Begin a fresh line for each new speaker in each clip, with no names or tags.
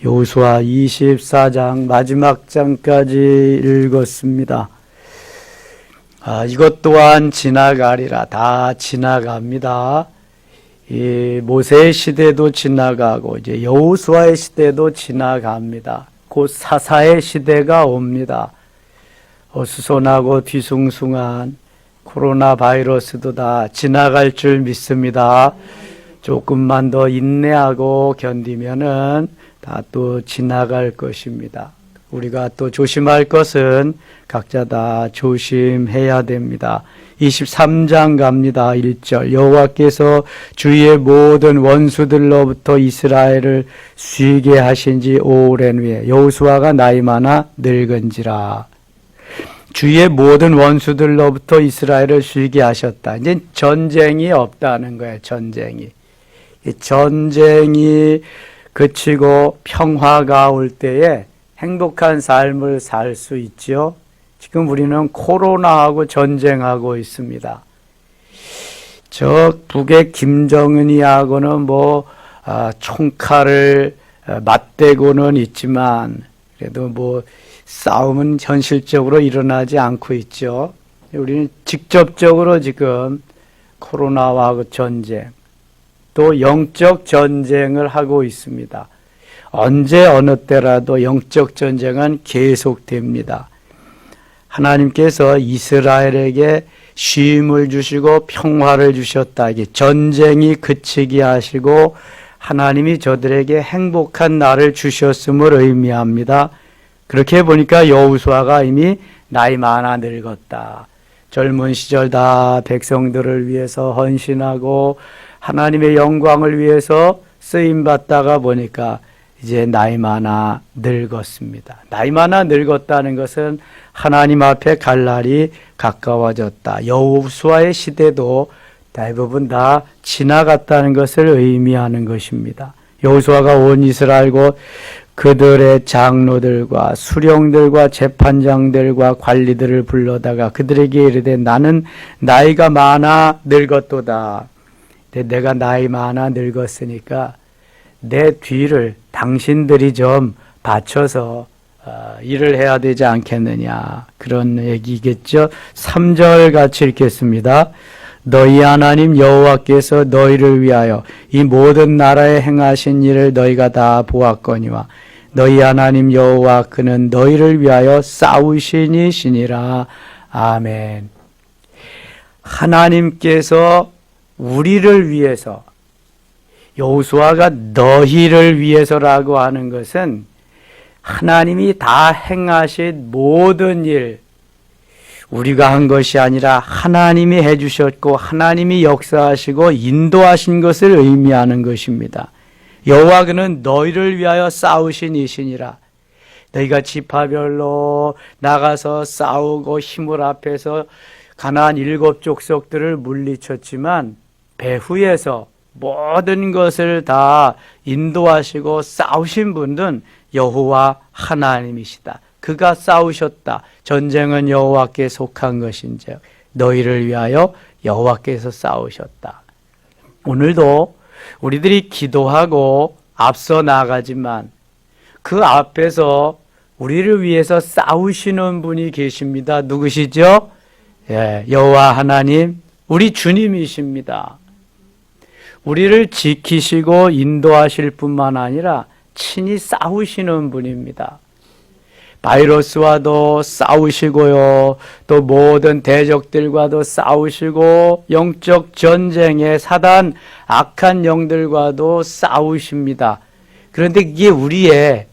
여호수아 24장 마지막 장까지 읽었습니다. 이것 또한 지나가리라. 다 지나갑니다. 이 모세의 시대도 지나가고 이제 여호수아의 시대도 지나갑니다. 곧 사사의 시대가 옵니다. 어수선하고 뒤숭숭한 코로나 바이러스도 다 지나갈 줄 믿습니다. 조금만 더 인내하고 견디면은 다 또 지나갈 것입니다. 우리가 또 조심할 것은 각자 다 조심해야 됩니다. 23장 갑니다. 1절 여호와께서 주의 모든 원수들로부터 이스라엘을 쉬게 하신 지 오랜 후에 여호수아가 나이 많아 늙은지라. 주의 모든 원수들로부터 이스라엘을 쉬게 하셨다. 이제 전쟁이 없다는 거예요. 전쟁이 그치고 평화가 올 때에 행복한 삶을 살 수 있죠. 지금 우리는 코로나하고 전쟁하고 있습니다. 저 북의 김정은이하고는 총칼을 맞대고는 있지만 그래도 싸움은 현실적으로 일어나지 않고 있죠. 우리는 직접적으로 지금 코로나와 전쟁, 또 영적 전쟁을 하고 있습니다. 언제 어느 때라도 영적 전쟁은 계속됩니다. 하나님께서 이스라엘에게 쉼을 주시고 평화를 주셨다. 이게 전쟁이 그치게 하시고 하나님이 저들에게 행복한 날을 주셨음을 의미합니다. 그렇게 보니까 여호수아가 이미 나이 많아 늙었다. 젊은 시절 다 백성들을 위해서 헌신하고 하나님의 영광을 위해서 쓰임받다가 보니까 이제 나이 많아 늙었습니다. 나이 많아 늙었다는 것은 하나님 앞에 갈 날이 가까워졌다. 여호수아의 시대도 대부분 다 지나갔다는 것을 의미하는 것입니다. 여호수아가 온 이스라엘과 그들의 장로들과 수령들과 재판장들과 관리들을 불러다가 그들에게 이르되 나는 나이가 많아 늙었도다. 내가 나이 많아 늙었으니까 내 뒤를 당신들이 좀 받쳐서 일을 해야 되지 않겠느냐. 그런 얘기겠죠. 3절 같이 읽겠습니다. 너희 하나님 여호와께서 너희를 위하여 이 모든 나라에 행하신 일을 너희가 다 보았거니와 너희 하나님 여호와 그는 너희를 위하여 싸우신 이시니라. 아멘. 하나님께서 우리를 위해서, 여호수아가 너희를 위해서라고 하는 것은 하나님이 다 행하신 모든 일, 우리가 한 것이 아니라 하나님이 해주셨고 하나님이 역사하시고 인도하신 것을 의미하는 것입니다. 여호와 그는 너희를 위하여 싸우신 이시니라. 너희가 지파별로 나가서 싸우고 힘을 합해서 가나안 7 족속들을 물리쳤지만 배후에서 모든 것을 다 인도하시고 싸우신 분은 여호와 하나님이시다. 그가 싸우셨다. 전쟁은 여호와께 속한 것인즉 너희를 위하여 여호와께서 싸우셨다. 오늘도 우리들이 기도하고 앞서 나가지만 그 앞에서 우리를 위해서 싸우시는 분이 계십니다. 누구시죠? 여호와 하나님, 우리 주님이십니다. 우리를 지키시고 인도하실 뿐만 아니라 친히 싸우시는 분입니다. 바이러스와도 싸우시고요. 또 모든 대적들과도 싸우시고 영적 전쟁의 사단 악한 영들과도 싸우십니다. 그런데 이게 우리의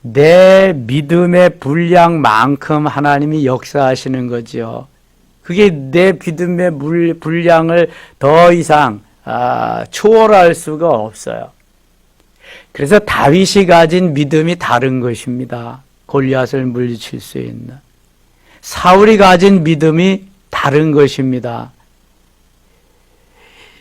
내 믿음의 분량만큼 하나님이 역사하시는 거죠. 그게 내 믿음의 분량을 더 이상 초월할 수가 없어요. 그래서 다윗이 가진 믿음이 다른 것입니다. 골리앗을 물리칠 수 있는. 사울이 가진 믿음이 다른 것입니다.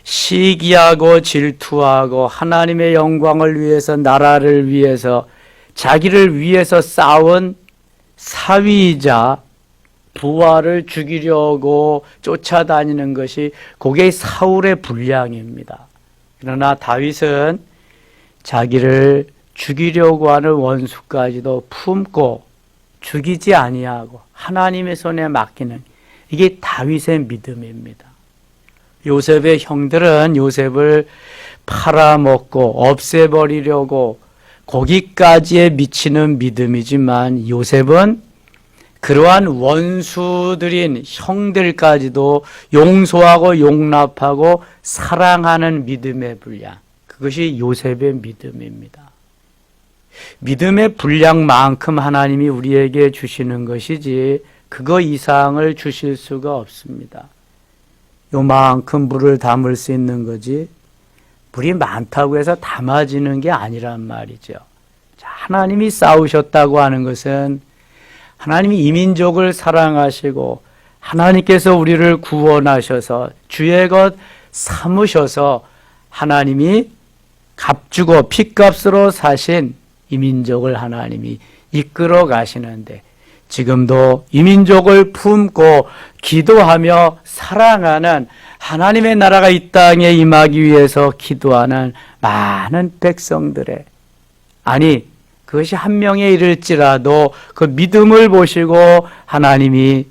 시기하고 질투하고 하나님의 영광을 위해서, 나라를 위해서, 자기를 위해서 싸운 사위이자 부하를 죽이려고 쫓아다니는 것이 그게 사울의 분량입니다. 그러나 다윗은 자기를 죽이려고 하는 원수까지도 품고 죽이지 아니하고 하나님의 손에 맡기는, 이게 다윗의 믿음입니다. 요셉의 형들은 요셉을 팔아먹고 없애버리려고 거기까지에 미치는 믿음이지만, 요셉은 그러한 원수들인 형들까지도 용서하고 용납하고 사랑하는 믿음의 분량, 그것이 요셉의 믿음입니다. 믿음의 분량만큼 하나님이 우리에게 주시는 것이지 그거 이상을 주실 수가 없습니다. 요만큼 물을 담을 수 있는 거지 물이 많다고 해서 담아지는 게 아니란 말이죠. 자, 하나님이 싸우셨다고 하는 것은 하나님이 이민족을 사랑하시고 하나님께서 우리를 구원하셔서 주의 것 삼으셔서 하나님이 값주고 핏값으로 사신 이민족을 하나님이 이끌어 가시는데, 지금도 이민족을 품고 기도하며 사랑하는 하나님의 나라가 이 땅에 임하기 위해서 기도하는 많은 백성들의, 아니 그것이 한 명에 이를지라도 그 믿음을 보시고 하나님이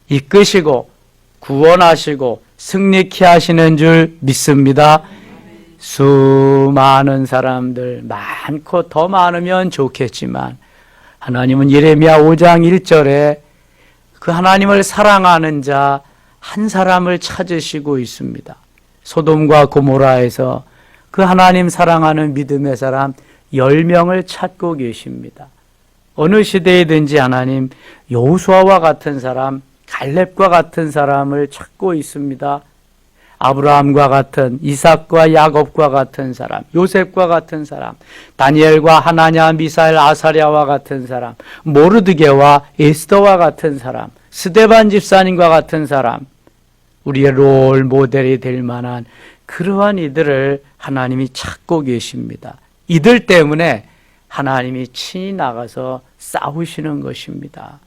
이끄시고 구원하시고 승리케 하시는 줄 믿습니다. 수많은 사람들, 많고 더 많으면 좋겠지만 하나님은 예레미야 5장 1절에 그 하나님을 사랑하는 자 한 사람을 찾으시고 있습니다. 소돔과 고모라에서 그 하나님 사랑하는 믿음의 사람 10명을 찾고 계십니다. 어느 시대이든지 하나님 여호수아와 같은 사람, 갈렙과 같은 사람을 찾고 있습니다. 아브라함과 같은, 이삭과 야곱과 같은 사람, 요셉과 같은 사람, 다니엘과 하나냐, 미사엘, 아사랴와 같은 사람, 모르드게와 에스더와 같은 사람, 스데반 집사님과 같은 사람, 우리의 롤 모델이 될 만한 그러한 이들을 하나님이 찾고 계십니다. 이들 때문에 하나님이 친히 나가서 싸우시는 것입니다.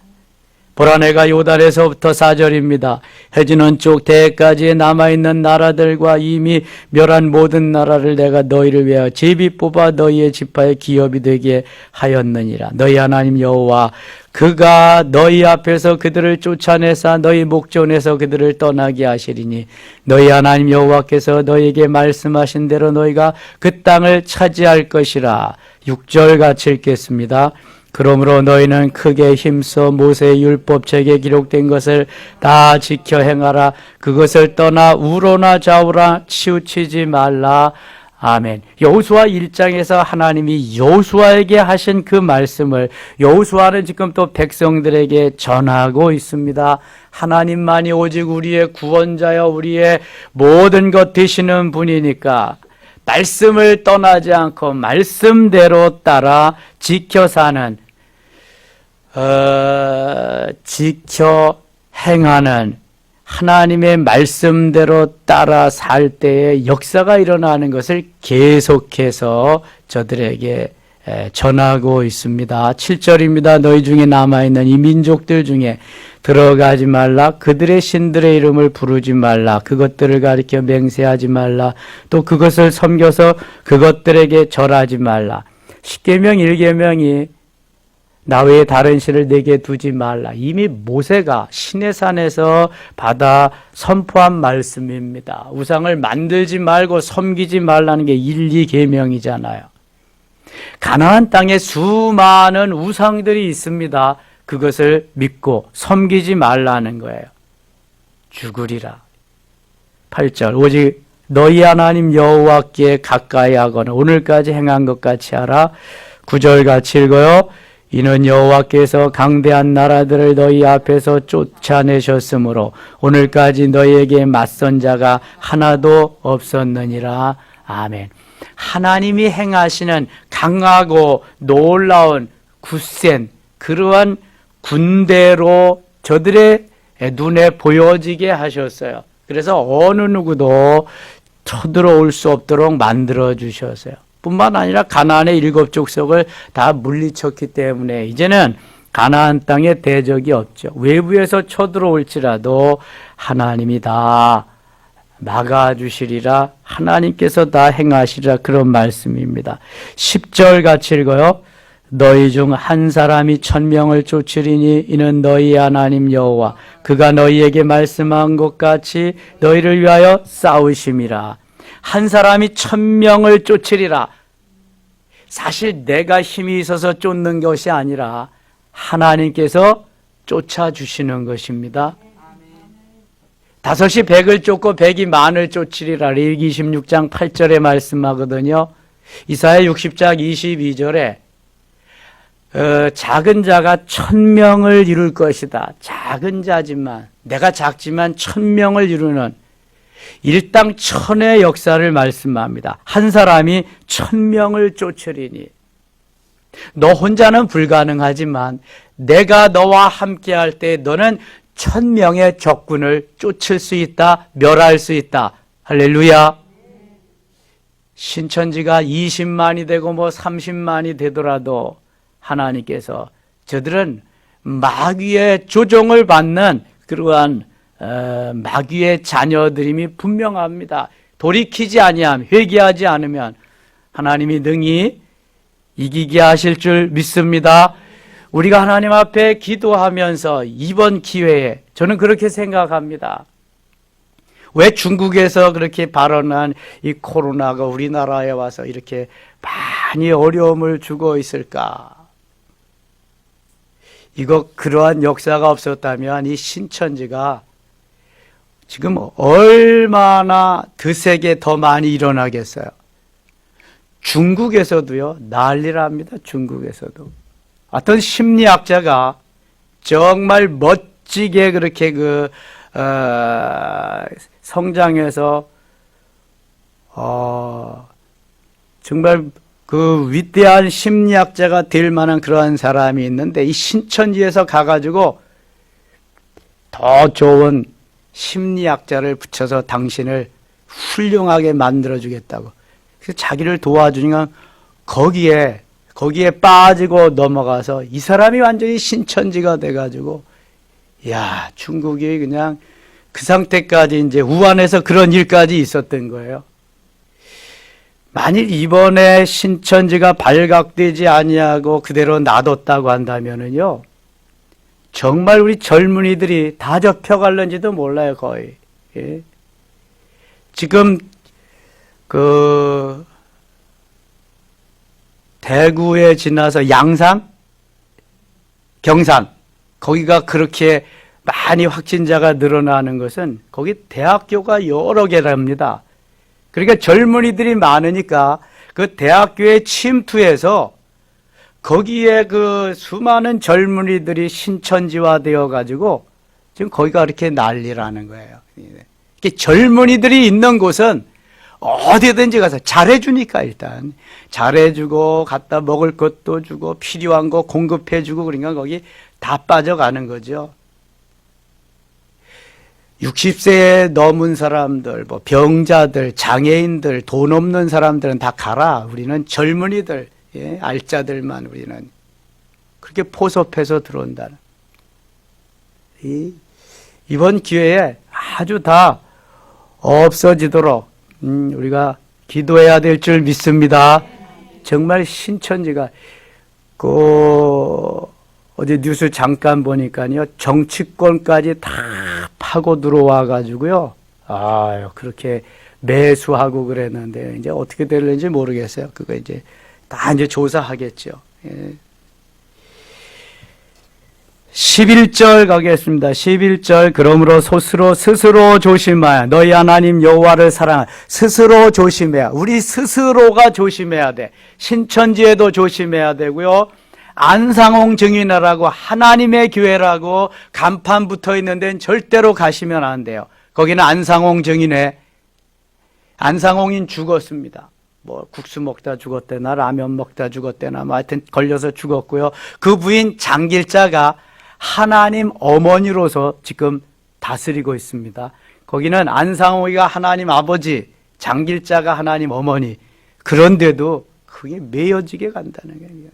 보라, 내가 요단에서부터 4절입니다. 해지는 쪽 대까지 남아있는 나라들과 이미 멸한 모든 나라를 내가 너희를 위하여 제비 뽑아 너희의 지파의 기업이 되게 하였느니라. 너희 하나님 여호와 그가 너희 앞에서 그들을 쫓아내사 너희 목전에서 그들을 떠나게 하시리니 너희 하나님 여호와께서 너희에게 말씀하신 대로 너희가 그 땅을 차지할 것이라. 6절 같이 읽겠습니다. 그러므로 너희는 크게 힘써 모세의 율법책에 기록된 것을 다 지켜 행하라. 그것을 떠나 우로나 좌우나 치우치지 말라. 아멘. 여호수아 1장에서 하나님이 여호수아에게 하신 그 말씀을 여호수아는 지금 또 백성들에게 전하고 있습니다. 하나님만이 오직 우리의 구원자여 우리의 모든 것 되시는 분이니까 말씀을 떠나지 않고 말씀대로 따라 지켜 사는, 지켜 행하는, 하나님의 말씀대로 따라 살 때에 역사가 일어나는 것을 계속해서 저들에게 전하고 있습니다. 7절입니다. 너희 중에 남아있는 이 민족들 중에 들어가지 말라. 그들의 신들의 이름을 부르지 말라. 그것들을 가리켜 맹세하지 말라. 또 그것을 섬겨서 그것들에게 절하지 말라. 십계명 1계명이 나 외에 다른 신을 내게 두지 말라. 이미 모세가 시내산에서 받아 선포한 말씀입니다. 우상을 만들지 말고 섬기지 말라는 게 1, 2계명이잖아요. 가나안 땅에 수많은 우상들이 있습니다. 그것을 믿고 섬기지 말라는 거예요. 죽으리라. 8절 오직 너희 하나님 여호와께 가까이 하거나 오늘까지 행한 것 같이 하라. 9절 같이 읽어요. 이는 여호와께서 강대한 나라들을 너희 앞에서 쫓아내셨으므로 오늘까지 너희에게 맞선 자가 하나도 없었느니라. 아멘. 하나님이 행하시는 강하고 놀라운 굳센 그러한 군대로 저들의 눈에 보여지게 하셨어요. 그래서 어느 누구도 쳐들어올 수 없도록 만들어 주셨어요. 뿐만 아니라 가나안의 7족속을 다 물리쳤기 때문에 이제는 가나안 땅에 대적이 없죠. 외부에서 쳐들어올지라도 하나님이 다 막아주시리라. 하나님께서 다 행하시리라. 그런 말씀입니다. 10절 같이 읽어요. 너희 중 한 사람이 1000명을 쫓으리니 이는 너희 하나님 여호와 그가 너희에게 말씀한 것 같이 너희를 위하여 싸우심이라. 한 사람이 1000명을 쫓으리라. 사실 내가 힘이 있어서 쫓는 것이 아니라 하나님께서 쫓아주시는 것입니다. 5이 100을 쫓고 100이 만을 쫓으리라. 레위기 26장 8절에 말씀하거든요. 이사야 60장 22절에 작은 자가 1000명을 이룰 것이다. 작은 자지만, 내가 작지만 1000명을 이루는 일당 1000의 역사를 말씀합니다. 한 사람이 1000명을 쫓으리니. 너 혼자는 불가능하지만 내가 너와 함께 할 때 너는 1000명의 적군을 쫓을 수 있다, 멸할 수 있다. 할렐루야. 신천지가 20만이 되고 30만이 되더라도 하나님께서 저들은 마귀의 조종을 받는 그러한 마귀의 자녀들임이 분명합니다. 돌이키지 아니하면, 회개하지 않으면 하나님이 능히 이기게 하실 줄 믿습니다. 우리가 하나님 앞에 기도하면서 이번 기회에 저는 그렇게 생각합니다. 왜 중국에서 그렇게 발언한 이 코로나가 우리나라에 와서 이렇게 많이 어려움을 주고 있을까? 그러한 역사가 없었다면 이 신천지가 지금 얼마나 드세게 더 많이 일어나겠어요. 중국에서도요, 난리랍니다. 중국에서도. 어떤 심리학자가 정말 멋지게 그렇게 성장해서, 정말 그 위대한 심리학자가 될 만한 그러한 사람이 있는데 이 신천지에서 가가지고 더 좋은 심리학자를 붙여서 당신을 훌륭하게 만들어주겠다고. 그래서 자기를 도와주니까 거기에 빠지고 넘어가서 이 사람이 완전히 신천지가 돼가지고, 야, 중국이 그냥 그 상태까지 이제 우한에서 그런 일까지 있었던 거예요. 만일 이번에 신천지가 발각되지 아니하고 그대로 놔뒀다고 한다면은요, 정말 우리 젊은이들이 다 접혀갈는지도 몰라요, 거의. 예. 지금 대구에 지나서 양산, 경산, 거기가 그렇게 많이 확진자가 늘어나는 것은 거기 대학교가 여러 개랍니다. 그러니까 젊은이들이 많으니까 그 대학교에 침투해서 거기에 그 수많은 젊은이들이 신천지화 되어 가지고 지금 거기가 이렇게 난리라는 거예요. 이렇게 젊은이들이 있는 곳은 어디든지 가서 잘해주니까 일단 잘해주고 갖다 먹을 것도 주고 필요한 거 공급해주고 그러니까 거기 다 빠져가는 거죠. 60세에 넘은 사람들, 뭐 병자들, 장애인들, 돈 없는 사람들은 다 가라. 우리는 젊은이들, 예, 알짜들만 우리는 그렇게 포섭해서 들어온다는. 이번 기회에 아주 다 없어지도록 우리가 기도해야 될 줄 믿습니다. 정말 신천지가 어제 뉴스 잠깐 보니까요, 정치권까지 다 파고 들어와 가지고요, 그렇게 매수하고 그랬는데 이제 어떻게 될는지 모르겠어요. 그거 이제 다 이제 조사하겠죠. 예. 11절 가겠습니다. 11절. 그러므로 스스로 조심하여 너희 하나님 여호와를 사랑하여. 스스로 조심해야. 우리 스스로가 조심해야 돼. 신천지에도 조심해야 되고요. 안상홍 증인회라고 하나님의 교회라고 간판 붙어 있는 데는 절대로 가시면 안 돼요. 거기는 안상홍 증인회. 안상홍인 죽었습니다. 뭐 국수 먹다 죽었대나 라면 먹다 죽었대나 뭐 하여튼 걸려서 죽었고요. 그 부인 장길자가 하나님 어머니로서 지금 다스리고 있습니다. 거기는 안상홍이가 하나님 아버지, 장길자가 하나님 어머니. 그런데도 그게 매여지게 간다는 거예요.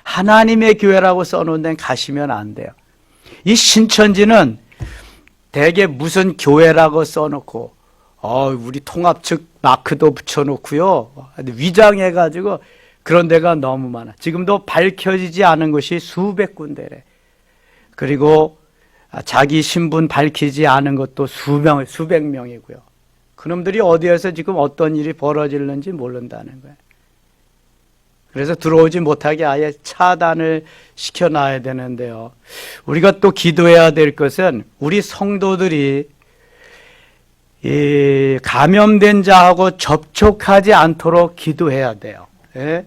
하나님의 교회라고 써놓은 데는 가시면 안 돼요. 이 신천지는 대개 무슨 교회라고 써놓고 우리 통합 측 마크도 붙여놓고요. 위장해가지고 그런 데가 너무 많아. 지금도 밝혀지지 않은 것이 수백 군데래. 그리고 자기 신분 밝히지 않은 것도 수백 명이고요. 그놈들이 어디에서 지금 어떤 일이 벌어질는지 모른다는 거예요. 그래서 들어오지 못하게 아예 차단을 시켜놔야 되는데요. 우리가 또 기도해야 될 것은 우리 성도들이 이 감염된 자하고 접촉하지 않도록 기도해야 돼요. 예?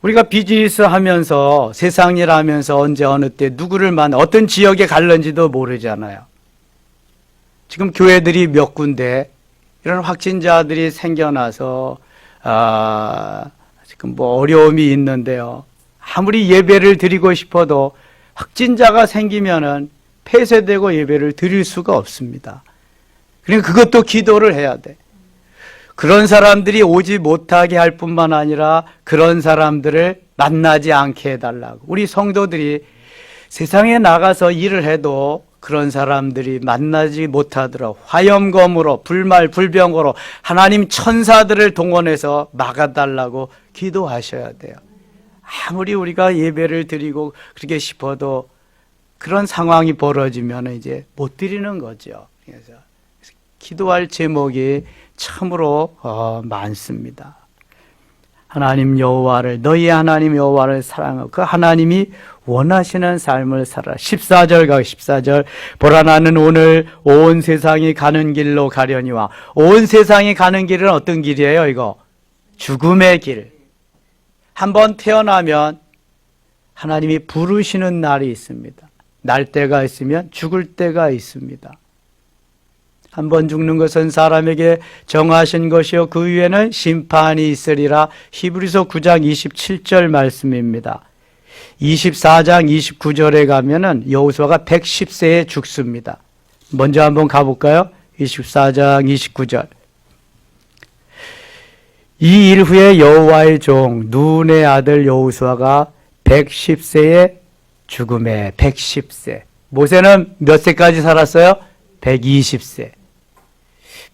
우리가 비즈니스 하면서 세상 일 하면서 언제 어느 때 누구를 어떤 지역에 갈는지도 모르잖아요. 지금 교회들이 몇 군데 이런 확진자들이 생겨나서 지금 어려움이 있는데요. 아무리 예배를 드리고 싶어도 확진자가 생기면은 폐쇄되고 예배를 드릴 수가 없습니다. 그러니까 그것도 기도를 해야 돼. 그런 사람들이 오지 못하게 할 뿐만 아니라 그런 사람들을 만나지 않게 해달라고. 우리 성도들이 세상에 나가서 일을 해도 그런 사람들이 만나지 못하도록 화염검으로 불말불병으로 하나님 천사들을 동원해서 막아달라고 기도하셔야 돼요. 아무리 우리가 예배를 드리고 그렇게 싶어도 그런 상황이 벌어지면 이제 못 드리는 거죠. 그래서 기도할 제목이 참으로 많습니다. 하나님 여호와를, 너희 하나님 여호와를 사랑하고 그 하나님이 원하시는 삶을 살아. 14절 보라 나는 오늘 온 세상이 가는 길로 가려니와. 온 세상이 가는 길은 어떤 길이에요? 이거 죽음의 길. 한번 태어나면 하나님이 부르시는 날이 있습니다. 날 때가 있으면 죽을 때가 있습니다. 한번 죽는 것은 사람에게 정하신 것이요 그 위에는 심판이 있으리라. 히브리서 9장 27절 말씀입니다. 24장 29절에 가면은 여호수아가 110세에 죽습니다. 먼저 한번 가볼까요? 24장 29절. 이 일 후에 여호와의 종 눈의 아들 여호수아가 110세에 죽음에 110세. 모세는 몇 세까지 살았어요? 120세.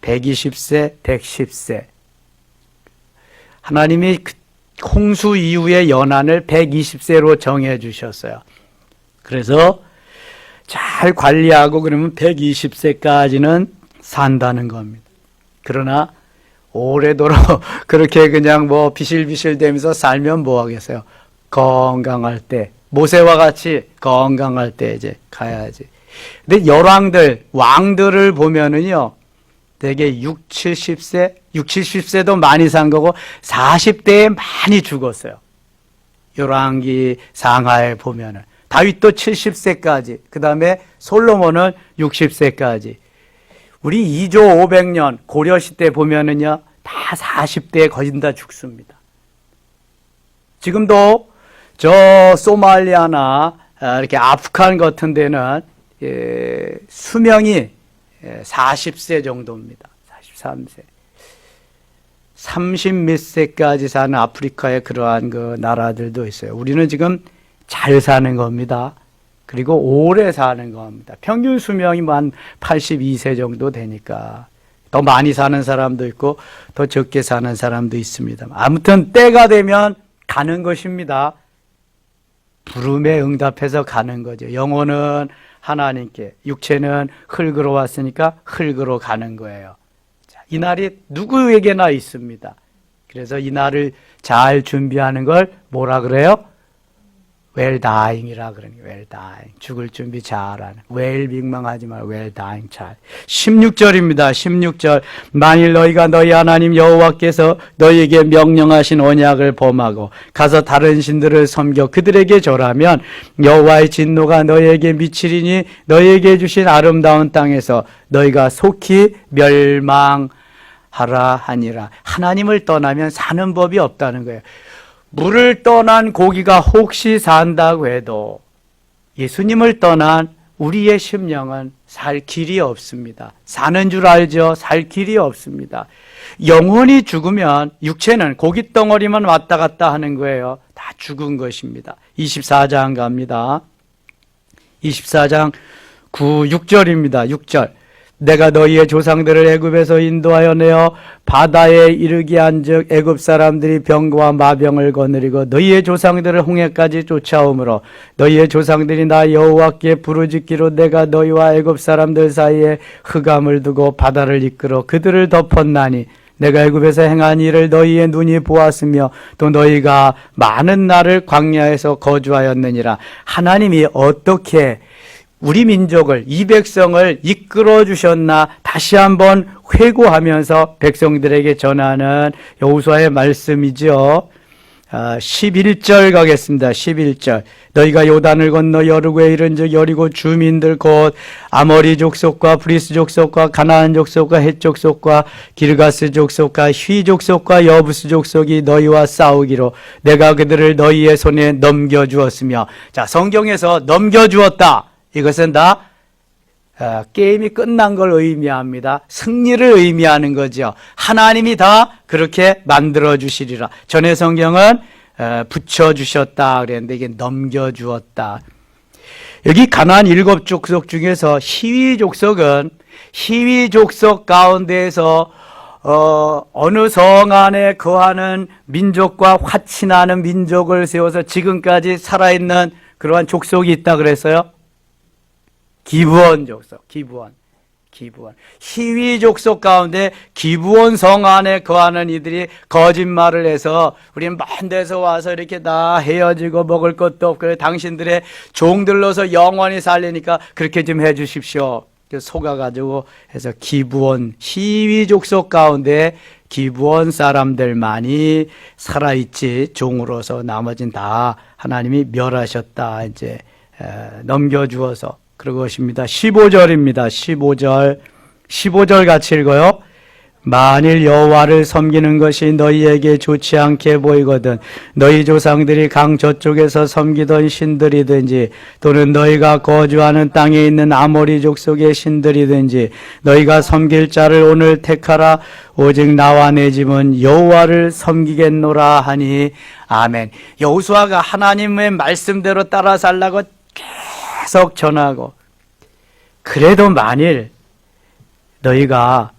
120세, 110세. 하나님이 홍수 이후의 연한을 120세로 정해 주셨어요. 그래서 잘 관리하고 그러면 120세까지는 산다는 겁니다. 그러나 오래도록 그렇게 그냥 비실비실 대면서 살면 뭐 하겠어요? 건강할 때, 모세와 같이 건강할 때 이제 가야지. 근데 왕들을 보면은요, 되게 70세도 많이 산 거고 40대에 많이 죽었어요. 열왕기 상하에 보면은 다윗도 70세까지, 그 다음에 솔로몬은 60세까지. 우리 2조 500년 고려시대 보면은요 다 40대에 거의 다 죽습니다. 지금도 저 소말리아나 이렇게 아프간 같은 데는 수명이 40세 정도입니다. 43세. 30 몇 세까지 사는 아프리카의 그러한 그 나라들도 있어요. 우리는 지금 잘 사는 겁니다. 그리고 오래 사는 겁니다. 평균 수명이 한 82세 정도 되니까 더 많이 사는 사람도 있고 더 적게 사는 사람도 있습니다. 아무튼 때가 되면 가는 것입니다. 부름에 응답해서 가는 거죠. 영혼은 하나님께, 육체는 흙으로 왔으니까 흙으로 가는 거예요. 자, 이 날이 누구에게나 있습니다. 그래서 이 날을 잘 준비하는 걸 뭐라 그래요? well dying이라 그러니 well dying. 죽을 준비 잘하는. well 빅망하지 말고 well dying 잘. 16절입니다. 16절. 만일 너희가 너희 하나님 여호와께서 너희에게 명령하신 언약을 범하고 가서 다른 신들을 섬겨 그들에게 절하면 여호와의 진노가 너희에게 미치리니 너희에게 주신 아름다운 땅에서 너희가 속히 멸망하라 하니라. 하나님을 떠나면 사는 법이 없다는 거예요. 물을 떠난 고기가 혹시 산다고 해도 예수님을 떠난 우리의 심령은 살 길이 없습니다. 사는 줄 알죠? 살 길이 없습니다. 영혼이 죽으면 육체는 고기 덩어리만 왔다 갔다 하는 거예요. 다 죽은 것입니다. 24장 갑니다. 24장 6절입니다. 6절. 내가 너희의 조상들을 애굽에서 인도하여 내어 바다에 이르게 한즉 애굽 사람들이 병과 마병을 거느리고 너희의 조상들을 홍해까지 쫓아오므로 너희의 조상들이 나 여호와께 부르짖기로 내가 너희와 애굽 사람들 사이에 흑암을 두고 바다를 이끌어 그들을 덮었나니 내가 애굽에서 행한 일을 너희의 눈이 보았으며 또 너희가 많은 날을 광야에서 거주하였느니라. 하나님이 어떻게 우리 민족을, 이 백성을 이끌어 주셨나 다시 한번 회고하면서 백성들에게 전하는 여호수아의 말씀이죠. 11절 가겠습니다. 11절. 너희가 요단을 건너 여르고에 이른즉 여리고 주민들 곧 아모리 족속과 브리스 족속과 가나안 족속과 헷 족속과 기르가스 족속과 휘 족속과 여부스 족속이 너희와 싸우기로 내가 그들을 너희의 손에 넘겨주었으며. 자, 성경에서 넘겨주었다. 이것은 다 게임이 끝난 걸 의미합니다. 승리를 의미하는 거죠. 하나님이 다 그렇게 만들어 주시리라. 전에 성경은 붙여주셨다 그랬는데 이게 넘겨주었다. 여기 가나안 7족속 중에서 히위 족속은 히위 족속 가운데에서 어느 성 안에 거하는 민족과 화친하는 민족을 세워서 지금까지 살아있는 그러한 족속이 있다 그랬어요. 기브온 족속, 기브온. 히위 족속 가운데 기브온 성 안에 거하는 이들이 거짓말을 해서 우리는 먼 데서 와서 이렇게 다 헤어지고 먹을 것도 없고 그래 당신들의 종들로서 영원히 살리니까 그렇게 좀 해 주십시오. 속아가지고 해서 기브온, 히위 족속 가운데 기브온 사람들만이 살아있지 종으로서 나머지는 다 하나님이 멸하셨다. 이제 넘겨주어서 그런 것입니다. 15절입니다. 15절 같이 읽어요. 만일 여호와를 섬기는 것이 너희에게 좋지 않게 보이거든 너희 조상들이 강 저쪽에서 섬기던 신들이든지 또는 너희가 거주하는 땅에 있는 아모리 족속의 신들이든지 너희가 섬길 자를 오늘 택하라. 오직 나와 내 집은 여호와를 섬기겠노라 하니 아멘. 여호수아가 하나님의 말씀대로 따라 살라고 계속 전하고, 그래도 만일 너희가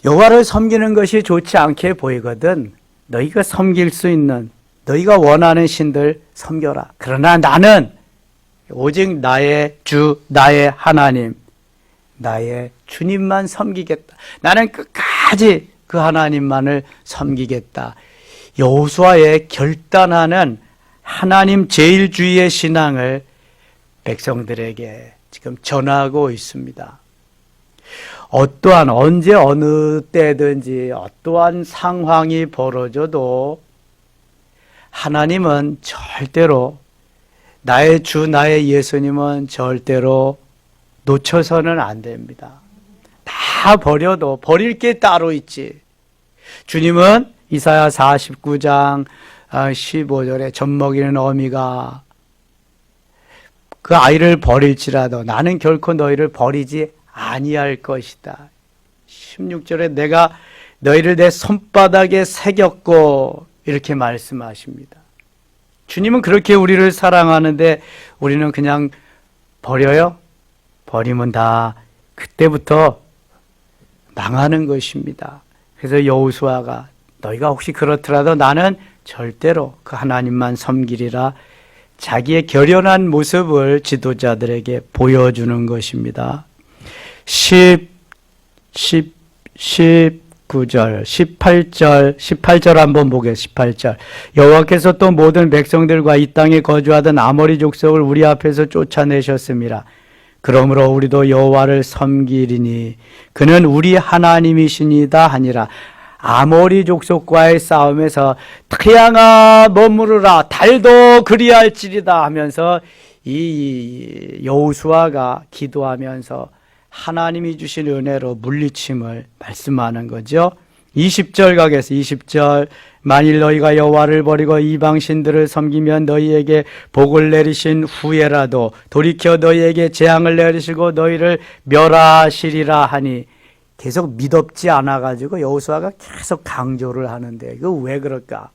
여호와를 섬기는 것이 좋지 않게 보이거든 너희가 섬길 수 있는 너희가 원하는 신들 섬겨라. 그러나 나는 오직 나의 주 나의 하나님 나의 주님만 섬기겠다. 나는 끝까지 그 하나님만을 섬기겠다. 여호수아의 결단하는 하나님 제일주의의 신앙을 백성들에게 지금 전하고 있습니다. 어떠한 언제 어느 때든지 어떠한 상황이 벌어져도 하나님은 절대로 나의 주 나의 예수님은 절대로 놓쳐서는 안 됩니다. 다 버려도 버릴 게 따로 있지. 주님은 이사야 49장 15절에 젖먹이는 어미가 그 아이를 버릴지라도 나는 결코 너희를 버리지 아니할 것이다. 16절에 내가 너희를 내 손바닥에 새겼고 이렇게 말씀하십니다. 주님은 그렇게 우리를 사랑하는데 우리는 그냥 버려요? 버리면 다 그때부터 망하는 것입니다. 그래서 여호수아가 너희가 혹시 그렇더라도 나는 절대로 그 하나님만 섬기리라 자기의 결연한 모습을 지도자들에게 보여주는 것입니다. 19절, 18절 한번 보겠습니다. 18절. 여호와께서 또 모든 백성들과 이 땅에 거주하던 아모리 족속을 우리 앞에서 쫓아내셨습니다. 그러므로 우리도 여호와를 섬기리니 그는 우리 하나님이시니다 하니라. 아모리 족속과의 싸움에서 태양아 머무르라 달도 그리할지리다 하면서 이 여호수아가 기도하면서 하나님이 주신 은혜로 물리침을 말씀하는 거죠. 20절 가겠습니다. 20절. 만일 너희가 여호와를 버리고 이방 신들을 섬기면 너희에게 복을 내리신 후에라도 돌이켜 너희에게 재앙을 내리시고 너희를 멸하시리라 하니 계속 믿업지 않아가지고 여호수아가 계속 강조를 하는데 이거 왜 그럴까?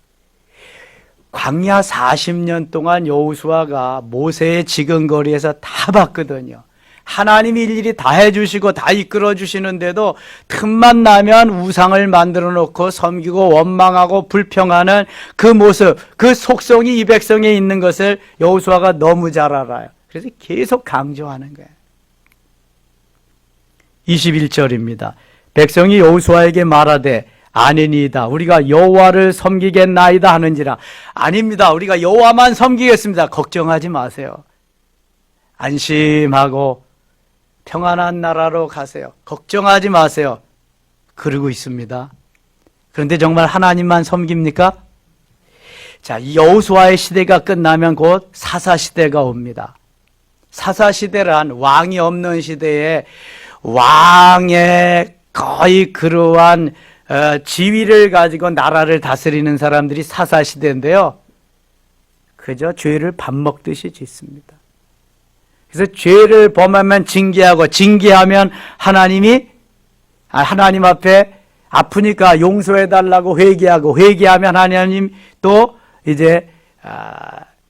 광야 40년 동안 여호수아가 모세의 지근거리에서 다 봤거든요. 하나님이 일일이 다 해주시고 다 이끌어 주시는데도 틈만 나면 우상을 만들어 놓고 섬기고 원망하고 불평하는 그 모습, 그 속성이 이 백성에 있는 것을 여호수아가 너무 잘 알아요. 그래서 계속 강조하는 거예요. 21절입니다. 백성이 여호수아에게 말하되 아니니이다. 우리가 여호와를 섬기겠나이다 하는지라. 아닙니다. 우리가 여호와만 섬기겠습니다. 걱정하지 마세요. 안심하고 평안한 나라로 가세요. 걱정하지 마세요. 그러고 있습니다. 그런데 정말 하나님만 섬깁니까? 자, 이 여호수아의 시대가 끝나면 곧 사사시대가 옵니다. 사사시대란 왕이 없는 시대에 왕의 거의 그러한 지위를 가지고 나라를 다스리는 사람들이 사사시대인데요. 그저 죄를 밥 먹듯이 짓습니다. 그래서 죄를 범하면 징계하고 징계하면 하나님 앞에 아프니까 용서해달라고 회개하고 회개하면 하나님 또 이제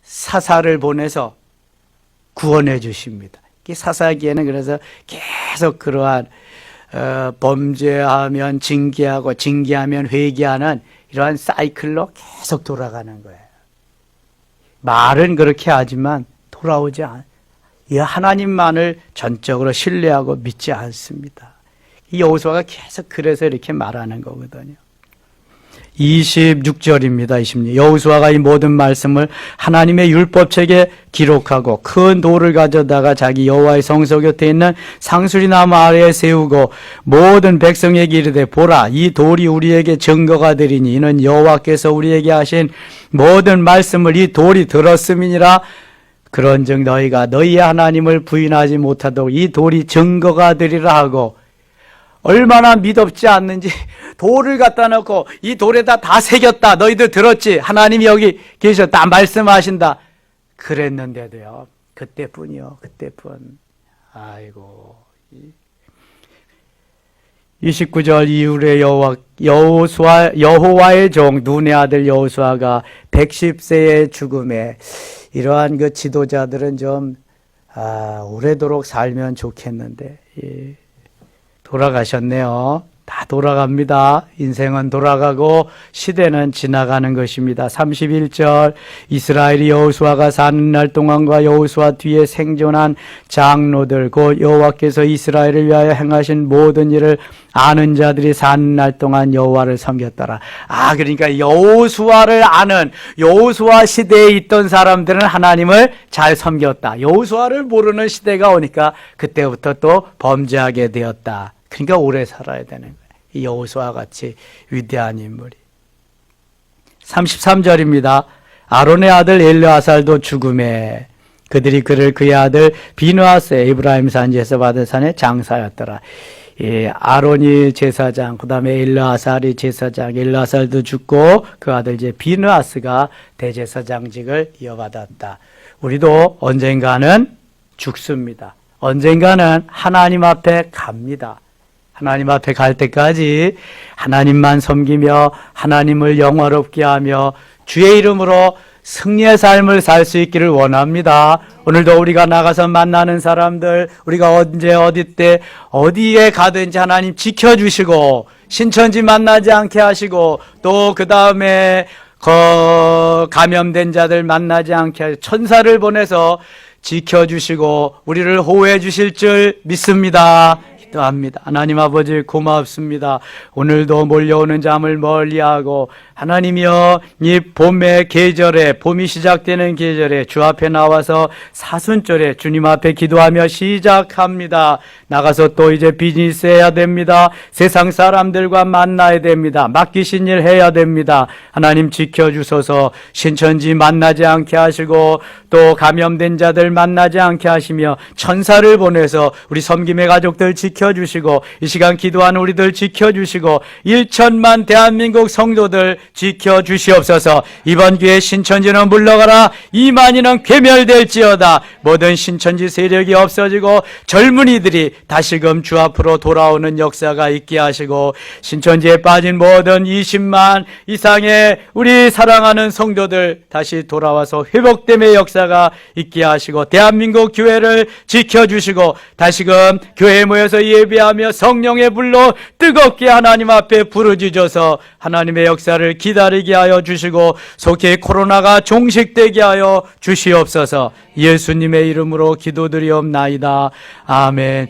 사사를 보내서 구원해 주십니다. 사사기에는 그래서 계속 그러한 범죄하면 징계하고 징계하면 회개하는 이러한 사이클로 계속 돌아가는 거예요. 말은 그렇게 하지만 돌아오지 않아요. 이 하나님만을 전적으로 신뢰하고 믿지 않습니다. 이 여호수아가 계속 그래서 이렇게 말하는 거거든요. 26절입니다. 26. 여호수아가 이 모든 말씀을 하나님의 율법책에 기록하고 큰 돌을 가져다가 자기 여호와의 성소 곁에 있는 상수리나무 아래에 세우고 모든 백성에게 이르되 보라 이 돌이 우리에게 증거가 되리니 이는 여호와께서 우리에게 하신 모든 말씀을 이 돌이 들었음이니라. 그런즉 너희가 너희의 하나님을 부인하지 못하도록 이 돌이 증거가 되리라 하고, 얼마나 믿op지 않는지 돌을 갖다 놓고 이 돌에다 다 새겼다. 너희들 들었지? 하나님이 여기 계셨다. 말씀하신다. 그랬는데도요. 그때뿐이요. 그때뿐. 아이고. 29절 이후에 여호와의 종 눈의 아들 여호수아가 110세의 죽음에 이러한 그 지도자들은 좀 오래도록 살면 좋겠는데 돌아가셨네요. 다 돌아갑니다. 인생은 돌아가고 시대는 지나가는 것입니다. 31절 이스라엘이 여호수아가 사는 날 동안과 여호수아 뒤에 생존한 장로들 곧 여호와께서 이스라엘을 위하여 행하신 모든 일을 아는 자들이 사는 날 동안 여호와를 섬겼더라. 그러니까 여호수아를 아는 여호수아 시대에 있던 사람들은 하나님을 잘 섬겼다. 여호수아를 모르는 시대가 오니까 그때부터 또 범죄하게 되었다. 그러니까 오래 살아야 되는 거예요. 이 여호수아 같이 위대한 인물이. 33절입니다. 아론의 아들 엘르아살도 죽음에 그들이 그를 그의 아들 비느하스 에브라임 산지에서 받은 산에 장사였더라. 아론이 제사장, 그 다음에 엘르아살이 제사장, 엘르아살도 죽고 그 아들 이제 비느하스가 대제사장직을 이어받았다. 우리도 언젠가는 죽습니다. 언젠가는 하나님 앞에 갑니다. 하나님 앞에 갈 때까지 하나님만 섬기며 하나님을 영화롭게 하며 주의 이름으로 승리의 삶을 살 수 있기를 원합니다. 오늘도 우리가 나가서 만나는 사람들, 우리가 언제 어디 때 어디에 가든지 하나님 지켜주시고 신천지 만나지 않게 하시고 또 그 다음에 감염된 자들 만나지 않게 하시고 천사를 보내서 지켜주시고 우리를 호호해 주실 줄 믿습니다. 기도합니다. 하나님 아버지 고맙습니다. 오늘도 몰려오는 잠을 멀리하고 하나님이여 이 봄의 계절에 봄이 시작되는 계절에 주 앞에 나와서 사순절에 주님 앞에 기도하며 시작합니다. 나가서 또 이제 비즈니스 해야 됩니다. 세상 사람들과 만나야 됩니다. 맡기신 일 해야 됩니다. 하나님 지켜주소서. 신천지 만나지 않게 하시고 또 감염된 자들 만나지 않게 하시며 천사를 보내서 우리 섬김의 가족들 지켜 지켜주시고 이 시간 기도하는 우리들 지켜주시고 1천만 대한민국 성도들 지켜주시옵소서. 이번 기회에 신천지는 물러가라 이만희는 괴멸될지어다. 모든 신천지 세력이 없어지고 젊은이들이 다시금 주 앞으로 돌아오는 역사가 있게 하시고 신천지에 빠진 모든 20만 이상의 우리 사랑하는 성도들 다시 돌아와서 회복됨의 역사가 있게 하시고 대한민국 교회를 지켜주시고 다시금 교회에 모여서 예배하며 성령의 불로 뜨겁게 하나님 앞에 부르짖어서 하나님의 역사를 기다리게 하여 주시고 속히 코로나가 종식되게 하여 주시옵소서. 예수님의 이름으로 기도드리옵나이다. 아멘.